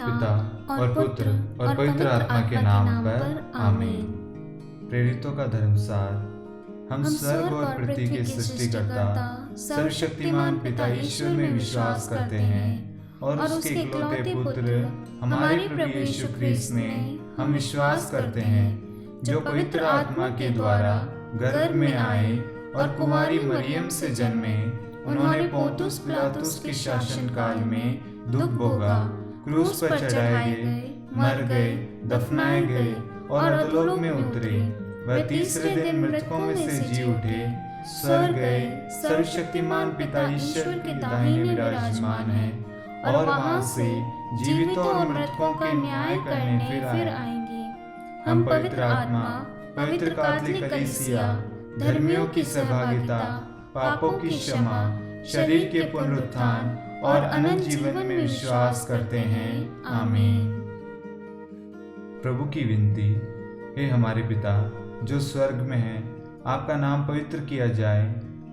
पिता और पुत्र और पवित्र आत्मा के नाम पर आमीन। प्रेरितों का धर्मसार। हम स्वर्ग और पृथ्वी के सृष्टिकर्ता सर्वशक्तिमान पिता ईश्वर में विश्वास करते हैं और उसके इकलौते पुत्र हमारे प्रभु यीशु ख्रीस्त में हम विश्वास करते हैं, जो पवित्र आत्मा के द्वारा गर्भ में आए और कुमारी मरियम से जन्मे। उन्होंने पोंतुस पिलातुस के शासन काल में दुख भोगा, क्रूस पर चढ़ाए गए, मर गए, दफनाए गए और अधोलोक में उतरे। वह तीसरे दिन मृतकों में से जी उठे, स्वर्ग गए, सर्वशक्तिमान पिता ईश्वर के दाहिने विराजमान है और वहां से जीवितों और मृतकों के न्याय करने फिर आएंगे। हम पवित्र आत्मा, पवित्र कैथोलिक कलीसिया, धर्मियों की सहभागिता, पापों की क्षमा, शरीर के पुनरुत्थान और अनंत जीवन में विश्वास करते हैं। आमीन। प्रभु की विनती। हे हमारे पिता जो स्वर्ग में है, आपका नाम पवित्र किया जाए,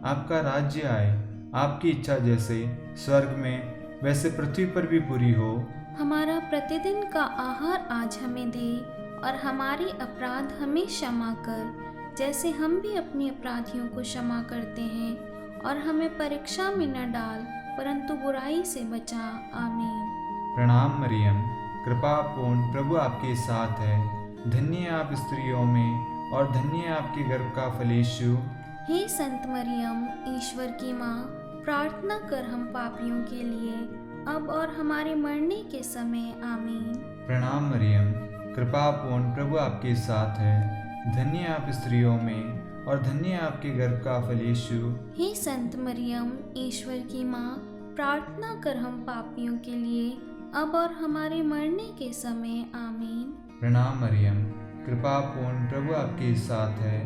आपका राज्य आए, आपकी इच्छा जैसे स्वर्ग में वैसे पृथ्वी पर भी पूरी हो। हमारा प्रतिदिन का आहार आज हमें दे और हमारे अपराध हमें क्षमा कर, जैसे हम भी अपने अपराधियों को क्षमा करते हैं, और हमें परीक्षा में न डाल परंतु बुराई से बचा। आमीन। प्रणाम मरियम, कृपा पूर्ण प्रभु आपके साथ है। धन्य है आप स्त्रियों में और धन्य है आपके गर्भ का फल यीशु। हे संत मरियम, ईश्वर की माँ, प्रार्थना कर हम पापियों के लिए, अब और हमारे मरने के समय। आमीन। प्रणाम मरियम, कृपा पूर्ण प्रभु आपके साथ है। धन्य है आप स्त्रियों में और धन्य है आपके गर्भ का फल यीशु। हे संत मरियम, ईश्वर की माँ, प्रार्थना कर हम पापियों के लिए, अब और हमारे मरने के समय। आमीन। प्रणाम मरियम, कृपा पूर्ण प्रभु आपके साथ है।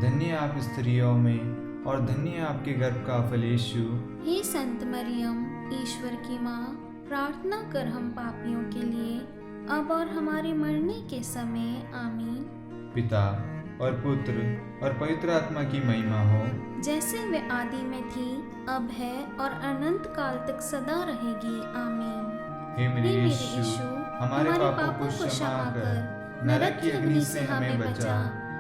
धन्य है आप स्त्रियों में और धन्य है आपके गर्भ का फल यीशु। हे संत मरियम, ईश्वर की माँ, प्रार्थना कर हम पापियों के लिए, अब और हमारे मरने के समय। आमीन। पिता और पुत्र और पवित्र आत्मा की महिमा हो, जैसे वे आदि में थी, अब है और अनंत काल तक सदा रहेगी। आमीन। हे मेरे यीशु, हमारे पापों को क्षमा कर, नरक की अग्नि से हमें बचा,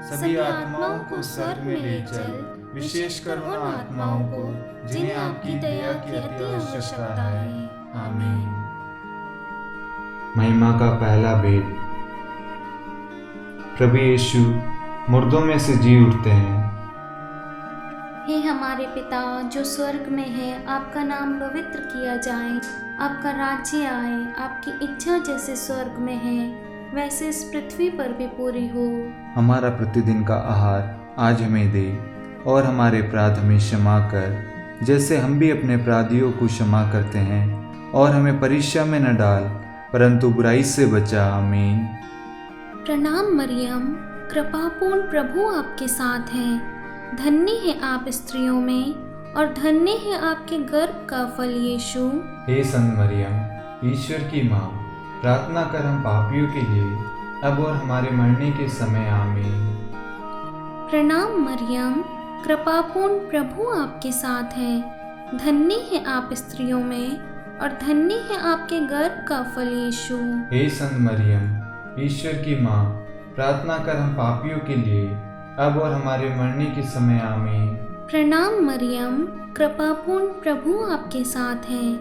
सभी आत्माओं को स्वर्ग में ले चल, विशेषकर उन आत्माओं को जिन्हें आपकी दया की अति आवश्यकता है। आमीन। महिमा का पहला भेद। प्रभु यीशु मुर्दों में से जी उठते हैं। हे हमारे पिता जो स्वर्ग में है, आपका नाम पवित्र किया जाए, आपका राज्य आए, आपकी इच्छा जैसे स्वर्ग में है वैसे इस पृथ्वी पर भी पूरी हो। हमारा प्रतिदिन का आहार आज हमें दे और हमारे अपराध हमें क्षमा कर, जैसे हम भी अपने अपराधियों को क्षमा करते हैं, और हमें परीक्षा में न डाल परंतु बुराई से बचा। आमीन। प्रणाम मरियम, कृपापूर्ण प्रभु आपके साथ है। धन्य है आप स्त्रियों में और धन्य है आपके गर्भ का फल यीशु। हे संत मरियम, ईश्वर की माँ, प्रार्थना कर हम पापियों के लिए, अब और हमारे मरने के समय। आमीन। प्रणाम मरियम, कृपापूर्ण प्रभु आपके साथ है। धन्य है आप स्त्रियों में और धन्य है आपके गर्भ का फल यीशु। हे संत मरियम, ईश्वर की माँ, प्रार्थना कर हम पापियों के लिए, अब और हमारे मरने के समय। आमीन। प्रणाम मरियम, कृपापूर्ण प्रभु आपके साथ है।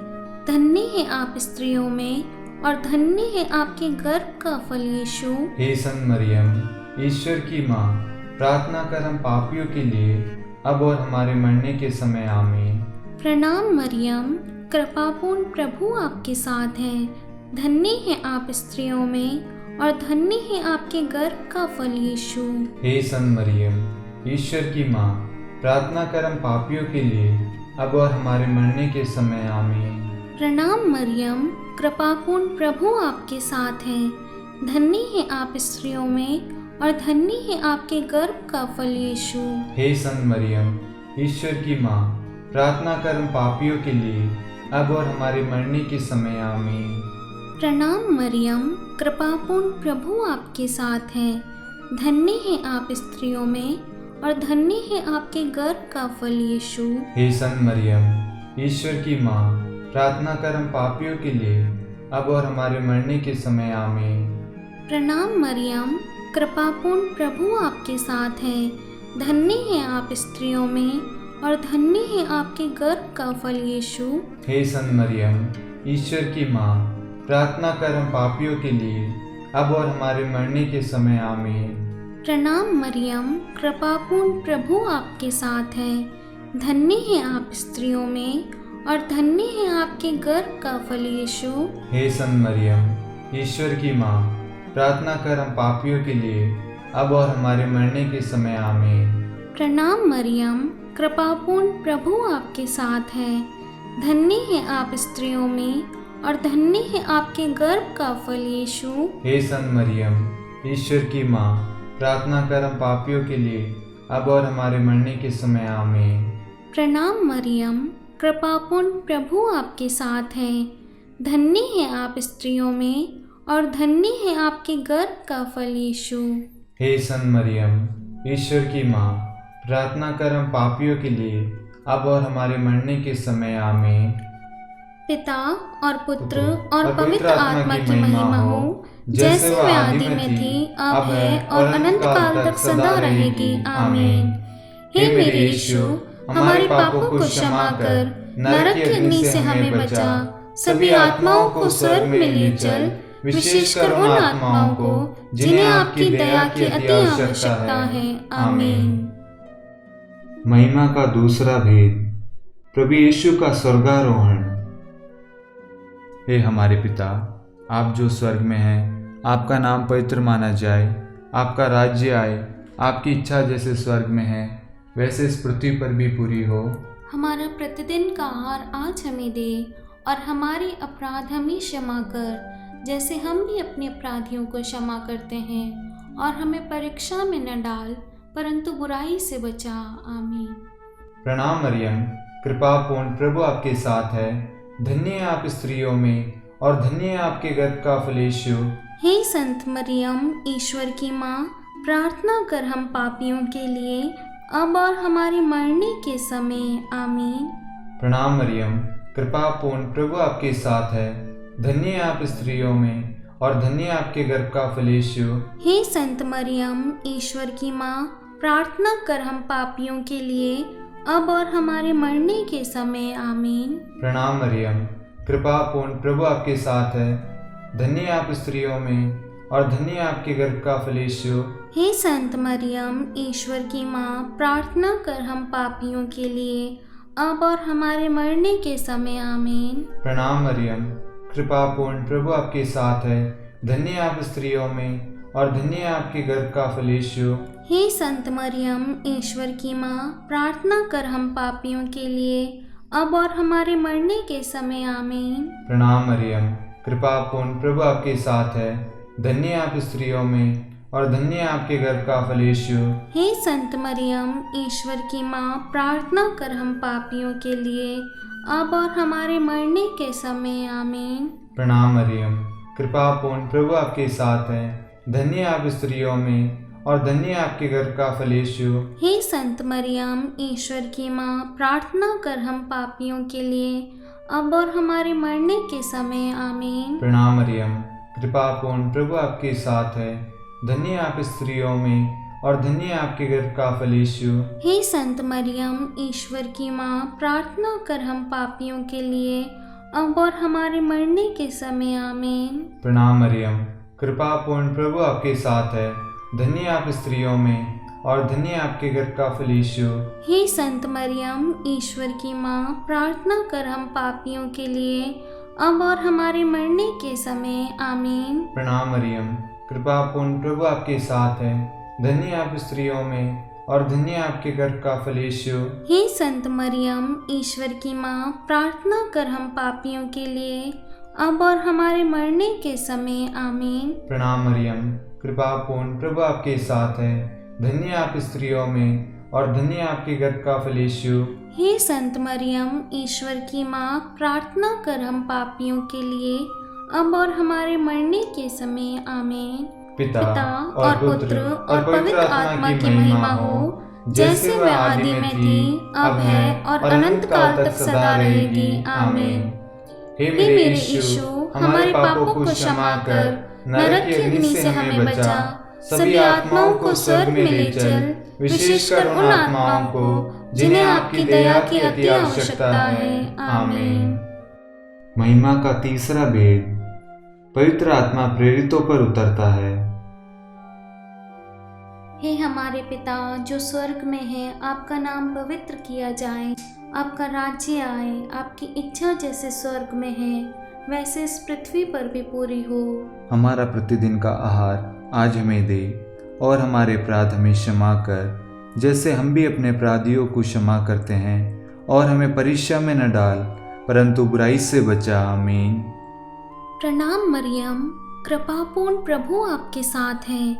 धन्य है आप स्त्रियों में और धन्य है आपके गर्भ का फल यीशु। हे संत मरियम, ईश्वर की माँ, प्रार्थना कर हम पापियों के लिए, अब और हमारे मरने के समय। आमीन। प्रणाम मरियम, कृपापूर्ण प्रभु आपके साथ है। धन्य है आप स्त्रियों में और धन्य है आपके गर्भ का फल यीशु। हे संत मरियम, ईश्वर की माँ, प्रार्थना कर हम पापियों के लिए, अब और हमारे मरने के समय। आमीन। प्रणाम मरियम, कृपापूर्ण प्रभु आपके साथ है। धन्य है आप स्त्रियों में और धन्य है आपके गर्भ का फल यीशु। हे संत मरियम, ईश्वर की माँ, प्रार्थना कर हम पापियों के लिए, अब और हमारे मरने के समय। आमीन। प्रणाम मरियम, कृपापूर्ण प्रभु आपके साथ है। धन्य है आप स्त्रियों में और धन्य है आपके गर्भ का फल यीशु। हे संत मरियम, ईश्वर की माँ, प्रार्थना कर हम पापियों के लिए, अब और हमारे मरने के समय आमीन। प्रणाम मरियम, कृपापूर्ण प्रभु आपके साथ है। धन्य है आप स्त्रियों में और धन्य है आपके गर्भ का फल यीशु। हे संत मरियम, ईश्वर की माँ, प्रार्थना कर हम पापियों के लिए अब और हमारे मरने के समय आमीन। प्रणाम मरियम, कृपापूर्ण प्रभु आपके साथ है। धन्य है आप स्त्रियों में और धन्य है आपके गर्भ का फल यीशु। हे संत मरियम, ईश्वर की माँ, प्रार्थना कर हम पापियों के लिए अब और हमारे मरने के समय आमीन। प्रणाम मरियम, कृपापूर्ण प्रभु आपके साथ है। धन्य है आप स्त्रियों में और धन्य है आपके गर्भ का फल यीशु। हे संत मरियम, ईश्वर की माँ, प्रार्थना कर हम पापियों के लिए अब और हमारे मरने के समय आमीन। प्रणाम मरियम, कृपापूर्ण प्रभु आपके साथ है। धन्य है आप स्त्रियों में और धन्य है आपके गर्भ का फल यीशु। हे संत मरियम, ईश्वर की माँ, प्रार्थना कर हम पापियों के लिए अब और हमारे मरने के समय आमीन। पिता और पुत्र और पवित्र आत्मा की महिमा हो, जैसे वह आदि में थी, अब है और अनंत काल तक सदा रहेगी। आमीन। हे मेरे यीशु, हमारे पापों को क्षमा कर नरक की अग्नि से हमें बचा, सभी आत्माओं को स्वर्ग में ले चल, विशेषकर उन आत्माओं को जिन्हें आपकी दया की अति आवश्यकता है। आमीन। महिमा का दूसरा भेद, प्रभु यीशु का स्वर्गारोहण। हे हमारे पिता, आप जो स्वर्ग में हैं, आपका नाम पवित्र माना जाए, आपका राज्य आए, आपकी इच्छा जैसे स्वर्ग में है वैसे इस पृथ्वी पर भी पूरी हो। हमारा प्रतिदिन का आहार आज हमें दे और हमारे अपराध हमें क्षमा कर, जैसे हम भी अपने अपराधियों को क्षमा करते हैं, और हमें परीक्षा में न डाल परंतु बुराई से बचा। आमीन। प्रणाम मरियम, कृपा पूर्ण प्रभु आपके साथ है। धन्य है आप स्त्रियों में और धन्य है आपके गर्भ का फल यीशु। हे संत मरियम, ईश्वर की माँ, प्रार्थना कर हम पापियों के लिए अब और हमारे मरने के समय। आमीन। प्रणाम मरियम, कृपा पूर्ण प्रभु आपके साथ है। धन्य है आप स्त्रियों में और धन्य है आपके गर्भ का फल यीशु। हे संत मरियम, ईश्वर की माँ, प्रार्थना कर हम पापियों के लिए अब और हमारे मरने के समय। आमीन। प्रणाम मरियम, कृपा पूर्ण प्रभु आपके साथ है। धन्य है आप स्त्रियों में और धन्य है आपके गर्भ का फल यीशु। हे संत मरियम, ईश्वर की माँ, प्रार्थना कर हम पापियों के लिए अब और हमारे मरने के समय। आमीन। प्रणाम मरियम, कृपा पूर्ण प्रभु आपके साथ है। धन्य है आप स्त्रियों में और धन्य है आपके गर्भ का फल यीशु। हे संत मरियम, ईश्वर की माँ, प्रार्थना कर हम पापियों के लिए अब और हमारे मरने के समय। आमीन। प्रणाम मरियम, कृपा पूर्ण प्रभु आपके साथ है। धन्य है आप स्त्रियों में और धन्य है आपके गर्भ का फल यीशु। हे संत मरियम, ईश्वर की माँ, प्रार्थना कर हम पापियों के लिए अब और हमारे मरने के समय। आमीन। प्रणाम मरियम, कृपा पूर्ण प्रभु आपके साथ है। धन्य है आप स्त्रियों में और धन्य है आपके गर्भ का फल यीशु। हे संत मरियम, ईश्वर की माँ, प्रार्थना कर हम पापियों के लिए अब और हमारे मरने के समय। आमीन। प्रणाम मरियम, कृपा पूर्ण प्रभु आपके साथ है। धन्य है आप स्त्रियों में और धन्य है आपके गर्भ का फल यीशु। हे संत मरियम, ईश्वर की माँ, प्रार्थना कर हम पापियों के लिए अब और हमारे मरने के समय। आमीन। प्रणाम मरियम, कृपा पूर्ण प्रभु आपके साथ है। धन्य है आप स्त्रियों में और धन्य है आपके गर्भ का फल यीशु। हे संत मरियम, ईश्वर की माँ, प्रार्थना कर हम पापियों के लिए अब और हमारे मरने के समय। आमीन। प्रणाम मरियम, कृपा पूर्ण प्रभु आपके साथ है। धन्य है आप स्त्रियों में और धन्य है आपके गर्भ का फल यीशु। हे संत मरियम, ईश्वर की माँ, प्रार्थना कर हम पापियों के लिए अब और हमारे मरने के समय। आमीन। प्रणाम मरियम, कृपा पूर्ण प्रभु आपके साथ है। धन्य है आप स्त्रियों में और धन्य है आपके गर्भ का फल यीशु। हे संत मरियम, ईश्वर की माँ, प्रार्थना कर हम पापियों के लिए अब और हमारे मरने के समय। आमीन। पिता और पुत्र और पवित्र आत्मा की महिमा हो, जैसे वह आदि में थी, अब है और अनंत काल तक सदा रहेगी। आमीन। हे मेरे यीशु, हमारे पापों को क्षमा कर नरक की अग्नि से हमें बचा, सभी आत्माओं को स्वर्ग में ले चल, विशेषकर उन आत्माओं को जिन्हें आपकी दया की अति आवश्यकता है। आमीन। महिमा का तीसरा भेद, पवित्र आत्मा प्रेरितों पर उतरता है। हे हमारे पिता जो स्वर्ग में है, आपका नाम पवित्र किया जाए, आपका राज्य आए, आपकी इच्छा जैसे स्वर्ग में है वैसे इस पृथ्वी पर भी पूरी हो। हमारा प्रतिदिन का आहार आज हमें दे, और हमारे अपराध हमें क्षमा कर जैसे हम भी अपने अपराधियों को क्षमा करते हैं, और हमें परीक्षा में न डाल परंतु बुराई से बचा। आमीन। प्रणाम मरियम, कृपापूर्ण प्रभु आपके साथ है,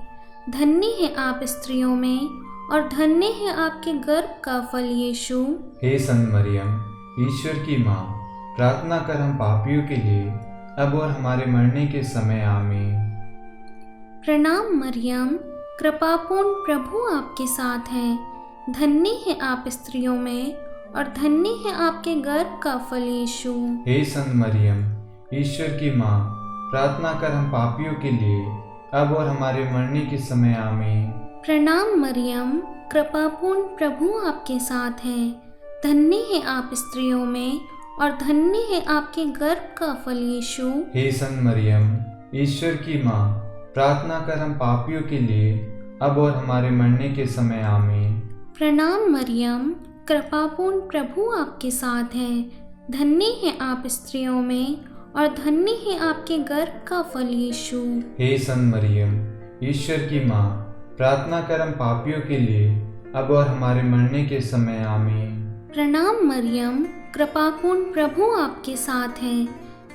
धन्य है आप स्त्रियों में और धन्य है आपके गर्भ का फल यीशु। हे संत मरियम, ईश्वर की माँ, प्रार्थना कर हम पापियों के लिए अब और हमारे मरने के समय। आमीन। प्रणाम मरियम, कृपापूर्ण प्रभु आपके साथ है, धन्य है आप स्त्रियों में और धन्य है आपके गर्भ का फल यीशु। हे संत मरियम, ईश्वर की माँ, प्रार्थना कर हम पापियों के लिए अब और हमारे मरने के समय। आमीन। प्रणाम मरियम, कृपापूर्ण प्रभु आपके साथ है, धन्य है आप स्त्रियों में और धन्य है आपके गर्भ का फल यीशु। हे संत मरियम, ईश्वर की माँ, प्रार्थना कर हम पापियों के लिए अब और हमारे मरने के समय। आमीन। प्रणाम मरियम, कृपापूर्ण प्रभु आपके साथ है, धन्य है आप स्त्रियों में और धन्य है आपके गर्भ का फल यीशु। हे संत मरियम, ईश्वर की माँ, प्रार्थना कर हम पापियों के लिए अब और हमारे मरने के समय। आमीन। प्रणाम मरियम, कृपापूर्ण प्रभु आपके साथ है,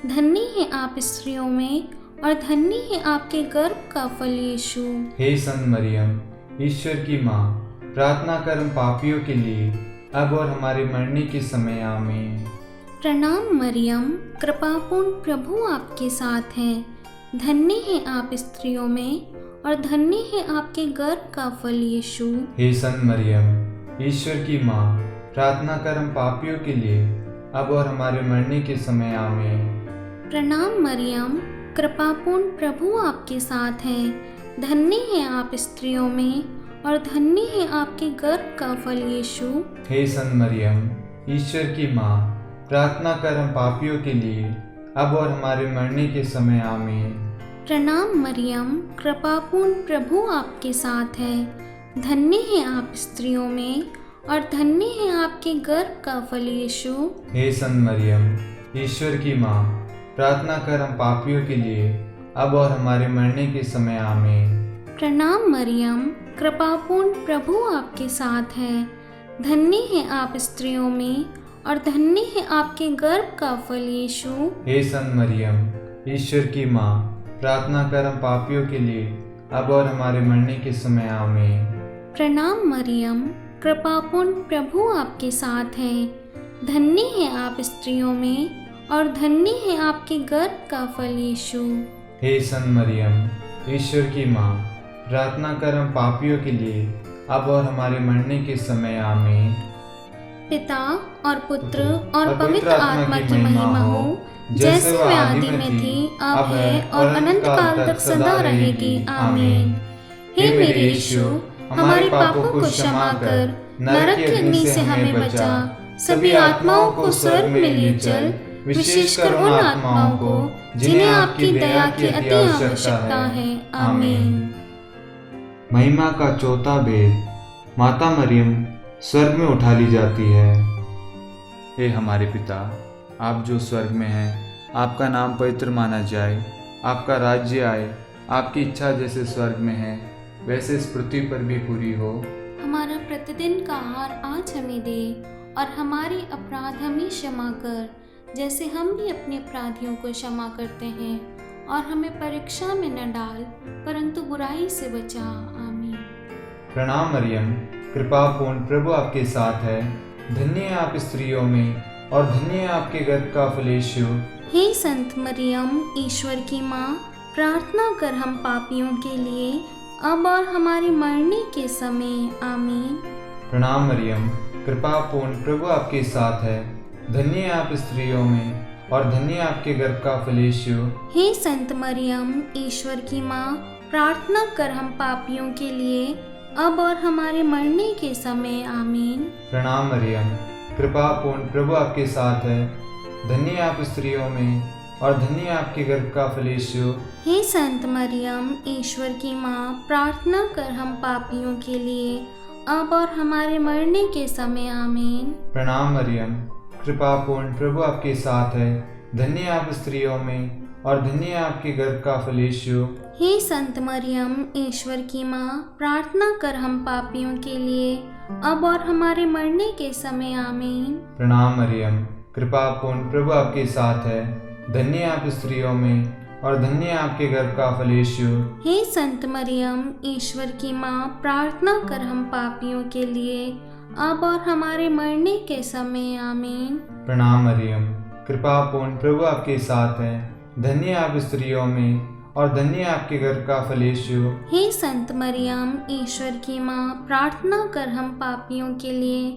धन्य है आप स्त्रियों में और धन्य है आपके गर्भ का फल यीशु। हे संत मरियम, ईश्वर की माँ, प्रार्थना कर हम पापियों के लिए अब और हमारे मरने के समय। आमीन। प्रणाम मरियम, कृपापूर्ण प्रभु आपके साथ है, धन्य है आप स्त्रियों में और धन्य है आपके गर्भ का फल यीशु। हे संत मरियम, ईश्वर की माँ, प्रार्थना कर हम पापियों के लिए अब और हमारे मरने के समय। आमीन। प्रणाम मरियम, कृपापूर्ण प्रभु आपके साथ है, धन्य है आप स्त्रियों में और धन्य है आपके गर्भ का फल यीशु। हे संत मरियम, ईश्वर की माँ, प्रार्थना कर हम पापियों के लिए अब और हमारे मरने के समय। आमीन। प्रणाम मरियम, कृपापूर्ण प्रभु आपके साथ है, धन्य है आप स्त्रियों में और धन्य है आपके गर्भ का फल यीशु। हे संत मरियम, ईश्वर की माँ, प्रार्थना कर हम पापियों के लिए अब और हमारे मरने के समय। आमीन। प्रणाम मरियम, कृपापूर्ण प्रभु आपके साथ है, धन्य है आप स्त्रियों में और धन्य है आपके गर्भ का फल यीशु। हे संत मरियम, ईश्वर की माँ, प्रार्थना कर हम पापियों के लिए अब और हमारे मरने के समय। आमीन। प्रणाम मरियम, कृपापूर्ण प्रभु आपके साथ है, धन्य है आप स्त्रियों में और धन्य है आपके गर्भ का फल यीशु। हे संत मरियम, ईश्वर की माँ, प्रार्थना कर हम पापियों के लिए अब और हमारे मरने के समय। आमीन। पिता और पुत्र और पवित्र आत्मा की महिमा हो, जैसे वह आदि में थी, अब है और अनंत काल तक सदा रहेगी। आमीन। हे मेरे यीशु, हमारे पापों को क्षमा कर नरक की अग्नि से हमें बचा, सभी आत्माओं को स्वर्ग में ले चल, विशेषकर उन आत्माओं को जिन्हें आपकी दया की अति आवश्यकता है। आमीन। महिमा का चौथा भेद, माता मरियम स्वर्ग में उठा ली जाती है। हे हमारे पिता, आप जो स्वर्ग में हैं, आपका नाम पवित्र माना जाए, आपका राज्य आए, आपकी इच्छा जैसे स्वर्ग में है वैसे इस पृथ्वी पर भी पूरी हो। हमारा प्रतिदिन का आहार आज हमें दे और हमारे अपराध हमें क्षमा कर जैसे हम भी अपने अपराधियों को क्षमा करते हैं, और हमें परीक्षा में न डाल परंतु बुराई से बचा। आमीन। प्रणाम मरियम, कृपा पूर्ण प्रभु आपके साथ है, धन्य है आप स्त्रियों में और धन्य है आपके गर्भ का फल यीशु। हे संत मरियम, ईश्वर की माँ, प्रार्थना कर हम पापियों के लिए अब और हमारे मरने के समय। आमीन। प्रणाम मरियम, कृपा पूर्ण प्रभु आपके साथ है, धन्य है आप स्त्रियों में और धन्य आपके गर्भ का फल यीशु। हे संत मरियम, ईश्वर की माँ, प्रार्थना कर हम पापियों के लिए, अब और हमारे मरने के समय। आमीन। प्रणाम मरियम, कृपा पूर्ण प्रभु आपके साथ है, धन्य आप स्त्रियों में और धन्य आपके गर्भ का फल यीशु। हे संत मरियम, ईश्वर की माँ, प्रार्थना कर हम पापियों के लिए, अब और हमारे मरने के समय। आमीन। प्रणाम मरियम, कृपा पूर्ण प्रभु आपके साथ है, धन्य आप स्त्रियों में और धन्य आपके गर्भ का फल यीशु। हे संत मरियम, ईश्वर की माँ, प्रार्थना कर हम पापियों के लिए, अब और हमारे मरने के समय। आमीन। प्रणाम मरियम, कृपा पूर्ण प्रभु आपके साथ है, धन्य आप स्त्रियों में और धन्य आपके गर्भ का फल यीशु। हे संत मरियम, ईश्वर की माँ, प्रार्थना कर हम पापियों के लिए, अब और हमारे मरने के समय। आमीन। प्रणाम मरियम, कृपा पूर्ण प्रभु आपके साथ है, धन्य आप स्त्रियों में और धन्य आपके गर्भ का फल यीशु। हे संत मरियम, ईश्वर की माँ, प्रार्थना कर हम पापियों के लिए,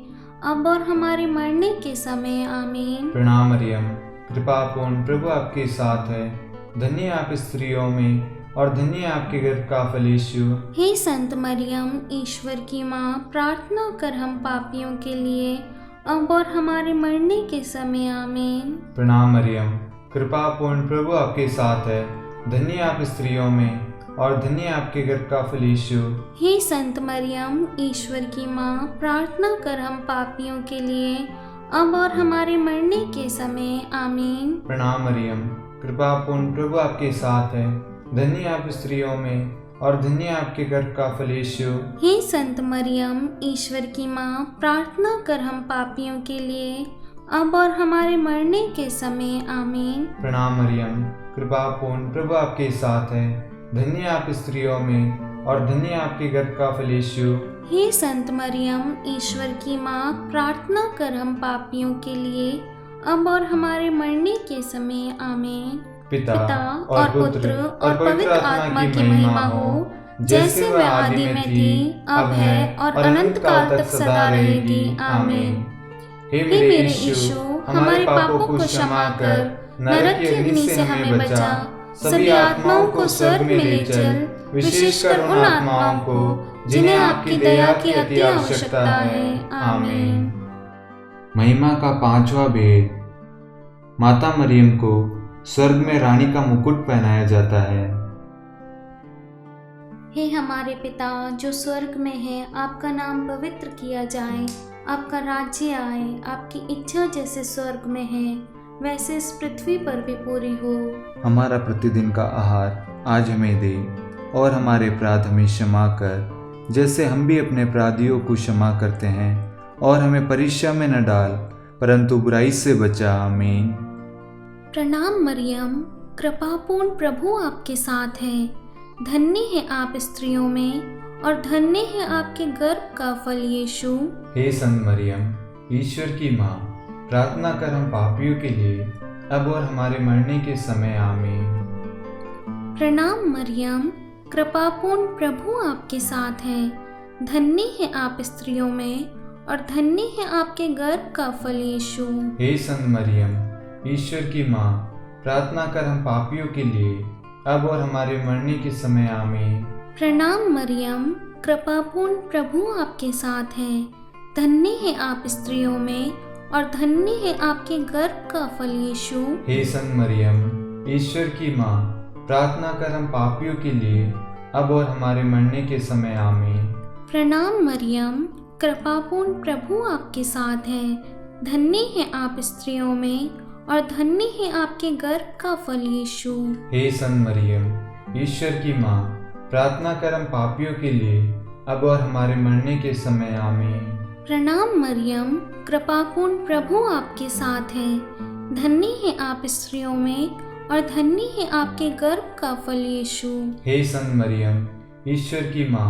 अब और हमारे मरने के समय। आमीन। प्रणाम मरियम, कृपा पूर्ण प्रभु आपके साथ है, धन्य आप स्त्रियों में और धन्य आपके गर्भ का फल यीशु। हे संत मरियम, ईश्वर की माँ, प्रार्थना कर हम पापियों के लिए, अब और हमारे मरने के समय। आमीन। प्रणाम मरियम, कृपा पूर्ण प्रभु आपके साथ है, धन्य आप स्त्रियों में और धन्य आपके गर्भ का फल यीशु। हे संत मरियम, ईश्वर की माँ, प्रार्थना कर हम पापियों के लिए, अब और हमारे मरने के समय। आमीन। प्रणाम मरियम, कृपा पूर्ण प्रभु आपके साथ है, धन्य आप स्त्रियों में और धन्य आपके गर्भ का फल यीशु। हे संत मरियम, ईश्वर की माँ, प्रार्थना कर हम पापियों के लिए, अब और हमारे मरने के समय। आमीन। प्रणाम मरियम, कृपा पूर्ण प्रभु आपके साथ है, धन्य आप स्त्रियों में और धन्य आपके गर्भ का फल यीशु। हे संत मरियम, ईश्वर की माँ, प्रार्थना कर हम पापियों के लिए, अब और हमारे मरने के समय। आमीन। पिता और पुत्र और पवित्र आत्मा की महिमा हो, जैसे वह आदि में थी, अब है और अनंत काल तक सदा रहेगी। आमीन। हे हे मेरे यीशु, हमारे पापों को क्षमा कर, नरक की अग्नि से हमें बचा, सभी आत्माओं को स्वर्ग में ले चल, विशेषकर उन आत्माओं को जिन्हें आपकी दया की अति आवश्यकता है। आमीन। महिमा का पांचवा भेद, माता मरियम को स्वर्ग में रानी का मुकुट पहनाया जाता है। हे हमारे पिता जो स्वर्ग में है, आपका नाम पवित्र किया जाए, आपका राज्य आए, आपकी इच्छा जैसे स्वर्ग में है वैसे इस पृथ्वी पर भी पूरी हो। हमारा प्रतिदिन का आहार आज हमें दे और हमारे अपराध हमें क्षमा कर, जैसे हम भी अपने अपराधियों को क्षमा करते हैं, और हमें परीक्षा में न डाल परंतु बुराई से बचा। आमीन। प्रणाम मरियम, कृपापूर्ण प्रभु आपके साथ है, धन्य है आप स्त्रियों में और धन्य है आपके गर्भ का फल यीशु। हे संत मरियम, ईश्वर की माँ, प्रार्थना कर हम पापियों के लिए, अब और हमारे मरने के समय। आमीन। प्रणाम मरियम, कृपापूर्ण प्रभु आपके साथ है, धन्य है आप स्त्रियों में और धन्य है आपके गर्भ का फल यीशु। हे संत मरियम, ईश्वर की माँ, प्रार्थना कर हम पापियों के लिए, अब और हमारे मरने के समय। आमीन। प्रणाम मरियम, कृपापूर्ण प्रभु आपके साथ है, धन्य है आप स्त्रियों में और धन्य है आपके गर्भ का फल यीशु। हे संत मरियम, ईश्वर की माँ, प्रार्थना कर हम पापियों के लिए, अब और हमारे मरने के समय। आमीन। प्रणाम मरियम, कृपापूर्ण प्रभु आपके साथ है, धन्य है आप स्त्रियों में और धन्य है आपके गर्भ का फल यीशु। हे संत मरियम, ईश्वर की माँ, प्रार्थना कर हम पापियों के लिए, अब और हमारे मरने के समय। आमीन। प्रणाम मरियम, कृपापूर्ण प्रभु आपके साथ है, धन्य है आप स्त्रियों में और धन्य है आपके गर्भ का फल यीशु। हे संत मरियम, ईश्वर की माँ,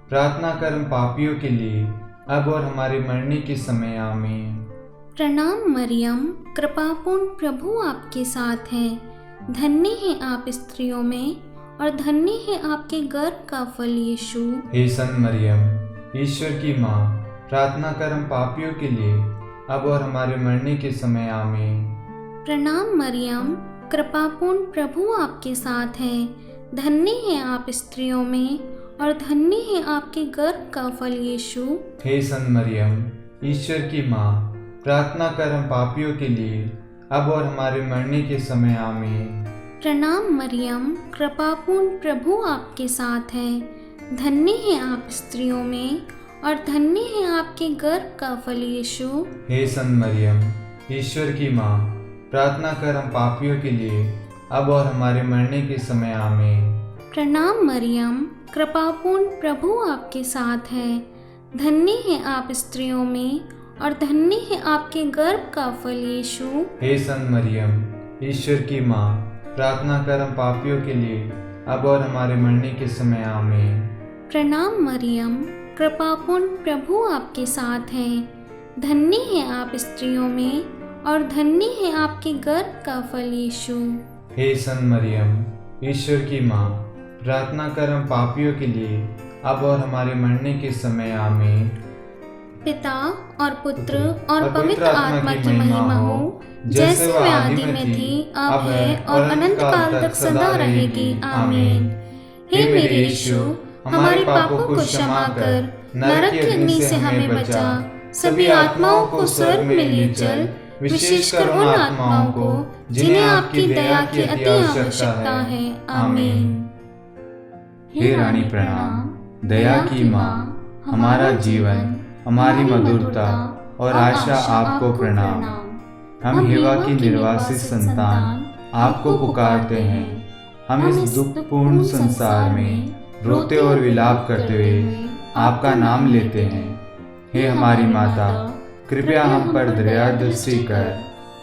प्रार्थना कर हम पापियों के लिए, अब और हमारे मरने के समय। आमीन। प्रणाम मरियम, कृपापूर्ण प्रभु आपके साथ है, धन्य है आप स्त्रियों में और धन्य है आपके गर्भ का फल यीशु। हे संत मरियम, ईश्वर की माँ, प्रार्थना कर हम पापियों के लिए, अब और हमारे मरने के समय। आमीन। प्रणाम मरियम, कृपापूर्ण प्रभु आपके साथ है। धन्य है आप स्त्रियों में और धन्य है आपके गर्भ का फल यीशु। हे संत मरियम, ईश्वर की माँ, प्रार्थना कर हम पापियों के लिए अब और हमारे मरने के समय आमीन। प्रणाम मरियम, कृपापूर्ण प्रभु आपके साथ है। धन्य है आप स्त्रियों में और धन्य है आपके गर्भ का फल यीशु। हे संत मरियम, ईश्वर की माँ, प्रार्थना कर हम पापियों के लिए अब और हमारे मरने के समय आमीन। प्रणाम मरियम, कृपापूर्ण प्रभु आपके साथ है। धन्य है आप स्त्रियों में और धन्य है आपके गर्भ का फल यीशु। हे संत मरियम, ईश्वर की माँ, प्रार्थना कर हम पापियों के लिए अब और हमारे मरने के समय आमीन। प्रणाम मरियम, कृपापूर्ण प्रभु आपके साथ है। धन्य है आप स्त्रियों में और धन्य है आपके गर्भ का फल यीशु। हे संत मरियम, ईश्वर की माँ, प्रार्थना कर हम पापियों के लिए अब और हमारे मरने के समय आमीन। पिता और पुत्र और पवित्र आत्मा की महिमा हो, जैसे वह आदि में थी, अब है और अनंत काल तक सदा रहेगी। आमीन। हे मेरे यीशु, हमारे पापों को क्षमा कर नरक की अग्नि से हमें बचा, सभी आत्माओं को स्वर्ग में ले चल, विशेषकर उन आत्माओं को जिन्हें आपकी दया की अति आवश्यकता है। आमीन। हे रानी प्रणाम, दया की माँ, हमारा जीवन, हमारी मधुरता और आशा आपको प्रणाम। हम हेवा की निर्वासित संतान आपको पुकारते हैं। हम इस दुखपूर्ण संसार में रोते और विलाप करते हुए आपका नाम लेते हैं। हे हमारी माता, कृपया हम पर दया दृष्टि कर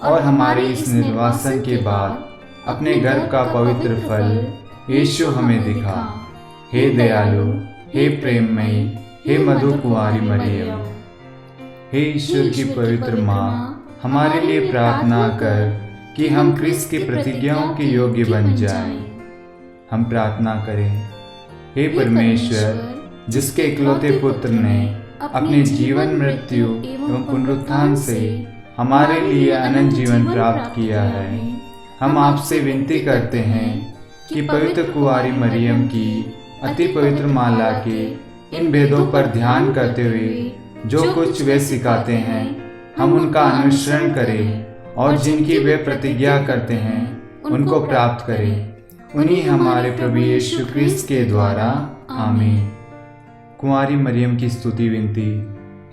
और हमारे इस निर्वासन के बाद अपने गर्भ का पवित्र फल यीशु हमें दिखा। हे दयालु, हे प्रेममयी, हे मधु कुंवारी मरियम, हे ईश्वर की पवित्र माँ, हमारे लिए प्रार्थना कर कि हम क्रिस्त की प्रतिज्ञाओं के योग्य बन जाएं। हम प्रार्थना करें। हे परमेश्वर, जिसके इकलौते पुत्र ने अपने जीवन, मृत्यु एवं पुनरुत्थान से हमारे लिए अनंत जीवन प्राप्त किया है, हम आपसे विनती करते हैं कि पवित्र कुंवारी मरियम की अति पवित्र माला के इन भेदों पर ध्यान करते हुए जो कुछ वे सिखाते हैं, हम उनका अनुसरण करें और जिनकी वे प्रतिज्ञा करते हैं उनको प्राप्त करें। उन्हीं हमारे प्रभु यीशु क्रिस्त के द्वारा। आमीन। कुंवारी मरियम की स्तुति विनती।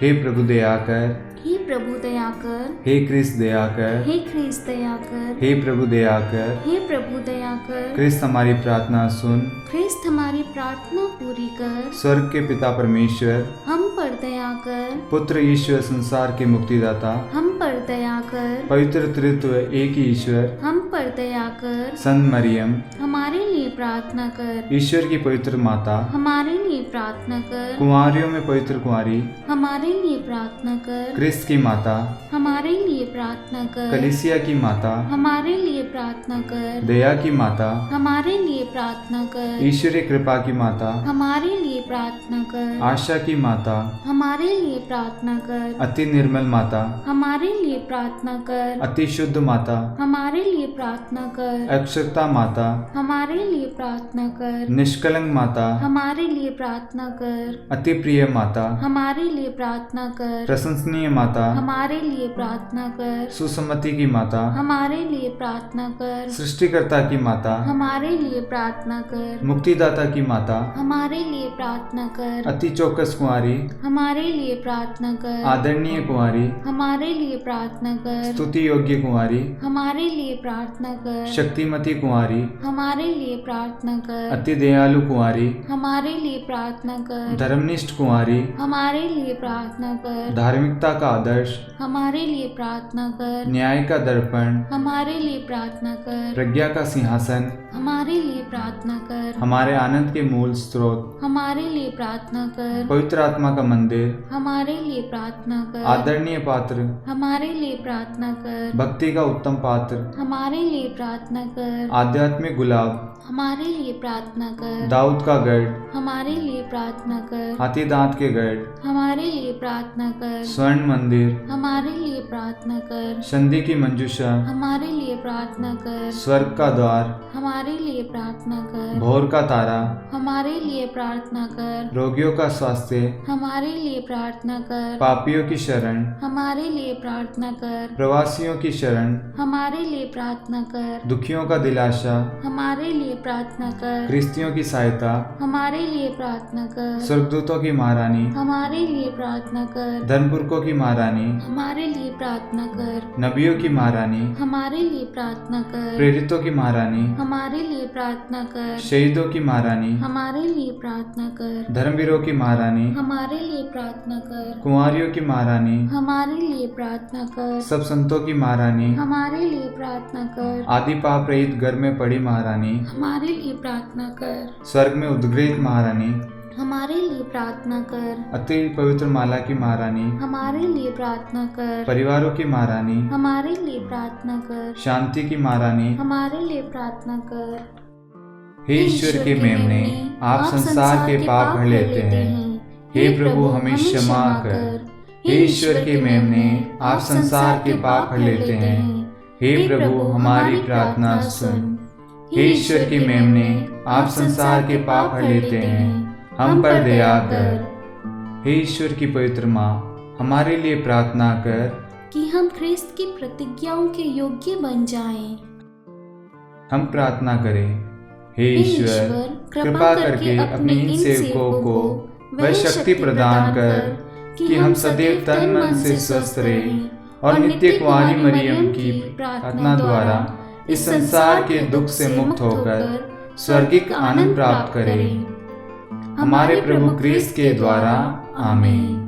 हे प्रभु दया कर, हे प्रभु दया कर, हे क्रिस्त दया कर, हे क्रिस्त दया कर, हे प्रभु दया कर, हे प्रभु दया कर। क्रिस्त हमारी प्रार्थना सुन, क्रिस्त हमारी प्रार्थना पूरी कर। स्वर्ग के पिता परमेश्वर, हम पर दया कर। पुत्र ईश्वर संसार के मुक्तिदाता, हम पर दया कर। पवित्र त्रित्व एक ही ईश्वर, हम पर दया कर। संत मरियम, हमारे लिए प्रार्थना कर। ईश्वर की पवित्र माता, हमारे लिए प्रार्थना कर। कुंवारियों में पवित्र कुंवारी, हमारे लिए प्रार्थना कर। क्रिस्त की माता, हमारे लिए प्रार्थना कर। कलीसिया की माता, हमारे लिए प्रार्थना कर। दया की माता, हमारे लिए प्रार्थना कर। ईश्वरीय कृपा की माता, हमारे लिए प्रार्थना कर। आशा की माता, हमारे लिए प्रार्थना कर। अति निर्मल माता, हमारे लिए प्रार्थना कर। अति शुद्ध माता, हमारे लिए प्रार्थना कर। अक्षरता माता, हमारे लिए प्रार्थना कर। निष्कलंक माता, हमारे लिए प्रार्थना कर। अति प्रिय माता, हमारे लिए प्रार्थना कर। प्रशंसनीय माता, हमारे लिए प्रार्थना कर। सुसम्मति की माता, हमारे लिए प्रार्थना कर। सृष्टिकर्ता की माता, हमारे लिए प्रार्थना कर। मुक्तिदाता की माता, हमारे लिए प्रार्थना कर। अति चौकस कुंवारी, हमारे लिए प्रार्थना कर। आदरणीय कुंवारी, हमारे लिए प्रार्थना कर। स्तुति योग्य कुंवारी, हमारे लिए प्रार्थना कर। शक्तिमती कुंवारी, हमारे लिए प्रार्थना कर। अति दयालु कुंवारी, हमारे लिए प्रार्थना कर। धर्मनिष्ठ कुंवारी, हमारे लिए प्रार्थना कर। धार्मिकता का आदर्श, हमारे लिए प्रार्थना कर। न्याय का दर्पण, हमारे लिए प्रार्थना कर। प्रज्ञा का सिंहासन, हमारे लिए प्रार्थना कर। हमारे आनंद के मूल स्रोत, हमारे लिए प्रार्थना कर। पवित्र आत्मा का मंदिर, हमारे लिए प्रार्थना कर। आदरणीय पात्र, हमारे लिए प्रार्थना कर। भक्ति का उत्तम पात्र, हमारे लिए प्रार्थना कर। आध्यात्मिक गुलाब, हमारे लिए प्रार्थना कर। दाऊद का गढ़, हमारे लिए प्रार्थना कर। हाथी दांत के गढ़, हमारे लिए प्रार्थना कर। स्वर्ण मंदिर, हमारे लिए प्रार्थना कर। संधि की मंजूषा, हमारे लिए प्रार्थना कर। स्वर्ग का द्वार, हमारे लिए प्रार्थना कर। भोर का तारा, हमारे लिए प्रार्थना कर। रोगियों का स्वास्थ्य, हमारे लिए प्रार्थना कर। पापियों की शरण, हमारे लिए प्रार्थना कर। प्रवासियों की शरण, हमारे लिए प्रार्थना कर। दुखियों का दिलासा, हमारे लिए प्रार्थना कर। गृहस्थियों की सहायता, हमारे लिए प्रार्थना कर। स्वर्गदूतों की महारानी, हमारे लिए प्रार्थना कर। धर्मपुरखों की महारानी, हमारे लिए प्रार्थना कर। नबियों की महारानी, हमारे लिए प्रार्थना कर। प्रेरितों की महारानी, हमारे लिए प्रार्थना कर। शहीदों की महारानी, हमारे लिए प्रार्थना कर। धर्मवीरों की महारानी, हमारे लिए प्रार्थना कर। कुंवारियों की महारानी, हमारे लिए प्रार्थना कर। सब संतों की महारानी, हमारे लिए प्रार्थना कर। आदि पाप रहित घर में पड़ी महारानी, हमारे लिए प्रार्थना कर। स्वर्ग में उद्ग्रहित महारानी, हमारे लिए प्रार्थना कर। अति पवित्र माला की महारानी, हमारे लिए प्रार्थना कर। परिवारों की महारानी, हमारे लिए प्रार्थना कर। शांति की महारानी, हमारे लिए प्रार्थना कर। हे ईश्वर के मेमने, आप संसार के पाप भर लेते हैं। हे प्रभु हमें क्षमा कर। हे ईश्वर के मेमने, आप संसार के पाप भर लेते हैं। हे प्रभु हमारी प्रार्थना सुन। हे ईश्वर के मेमने, आप संसार के पाप भर लेते हैं, हम पर दया कर। हे ईश्वर की पवित्र माँ, हमारे लिए प्रार्थना कर कि हम ख्रिस्त की प्रतिज्ञाओं के योग्य बन जाएं। हम प्रार्थना करें। हे ईश्वर, कृपा करके अपने इन सेवकों को वह शक्ति प्रदान कर कि हम सदैव तन मन से स्वस्थ रहें और नित्य कुंवारी मरियम की प्रार्थना द्वारा इस संसार के दुख से मुक्त होकर स्वर्गिक आनंद प्राप्त करें। हमारे प्रभु क्रिस्त के द्वारा। आमीन।